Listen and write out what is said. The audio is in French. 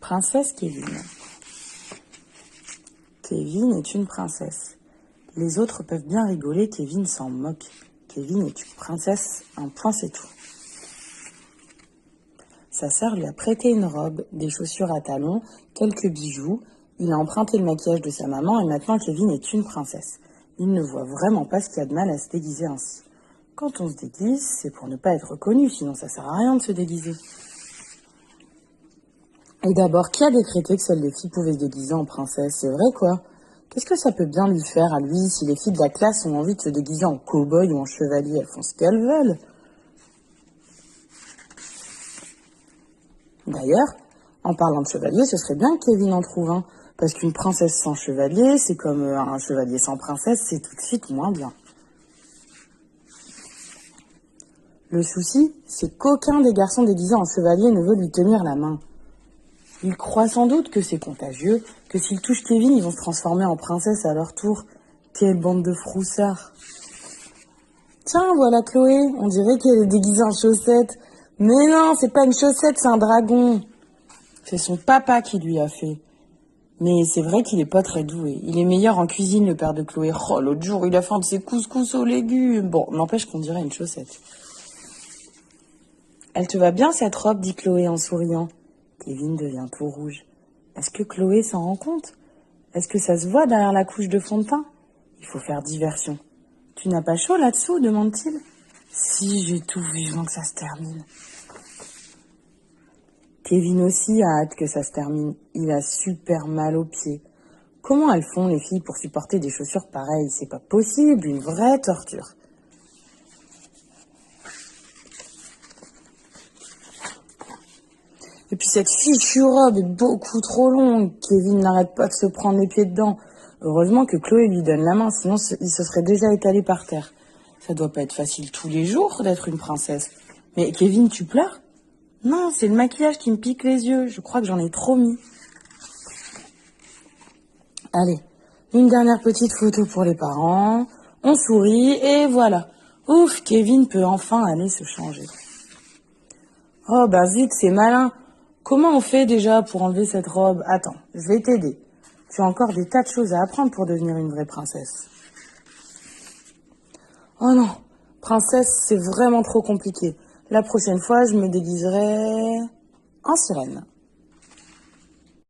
Princesse Kevin. Kevin est une princesse. Les autres peuvent bien rigoler, Kevin s'en moque. Kevin est une princesse, un point c'est tout. Sa sœur lui a prêté une robe, des chaussures à talons, quelques bijoux. Il a emprunté le maquillage de sa maman et maintenant Kevin est une princesse. Il ne voit vraiment pas ce qu'il y a de mal à se déguiser ainsi. Quand on se déguise, c'est pour ne pas être reconnu, sinon ça sert à rien de se déguiser. Et d'abord, qui a décrété que seules les filles pouvaient se déguiser en princesse? C'est vrai quoi? Qu'est-ce que ça peut bien lui faire à lui si les filles de la classe ont envie de se déguiser en cow-boy ou en chevalier? Elles font ce qu'elles veulent. D'ailleurs, en parlant de chevalier, ce serait bien que Kevin en trouve un. Parce qu'une princesse sans chevalier, c'est comme un chevalier sans princesse, c'est tout de suite moins bien. Le souci, c'est qu'aucun des garçons déguisés en chevalier ne veut lui tenir la main. Ils croient sans doute que c'est contagieux, que s'ils touchent Kevin, ils vont se transformer en princesse à leur tour. Quelle bande de froussards. Tiens, voilà Chloé, on dirait qu'elle est déguisée en chaussette. Mais non, c'est pas une chaussette, c'est un dragon. C'est son papa qui lui a fait. Mais c'est vrai qu'il est pas très doué. Il est meilleur en cuisine, le père de Chloé. Oh, l'autre jour, il a fait de ses couscous aux légumes. Bon, n'empêche qu'on dirait une chaussette. Elle te va bien cette robe, dit Chloé en souriant. Kevin devient tout rouge. Est-ce que Chloé s'en rend compte? Est-ce que ça se voit derrière la couche de fond de teint? Il faut faire diversion. Tu n'as pas chaud là-dessous, demande-t-il. Si, j'ai tout vivant que ça se termine. Kevin aussi a hâte que ça se termine. Il a super mal aux pieds. Comment elles font les filles pour supporter des chaussures pareilles? C'est pas possible, une vraie torture. Et puis cette fichue robe est beaucoup trop longue. Kevin n'arrête pas de se prendre les pieds dedans. Heureusement que Chloé lui donne la main, sinon il se serait déjà étalé par terre. Ça doit pas être facile tous les jours d'être une princesse. Mais Kevin, tu pleures? Non, c'est le maquillage qui me pique les yeux. Je crois que j'en ai trop mis. Allez, une dernière petite photo pour les parents. On sourit et voilà. Ouf, Kevin peut enfin aller se changer. Oh bah zut, c'est malin. Comment on fait déjà pour enlever cette robe? Attends, je vais t'aider. Tu as encore des tas de choses à apprendre pour devenir une vraie princesse. Oh non, princesse, c'est vraiment trop compliqué. La prochaine fois, je me déguiserai en sirène.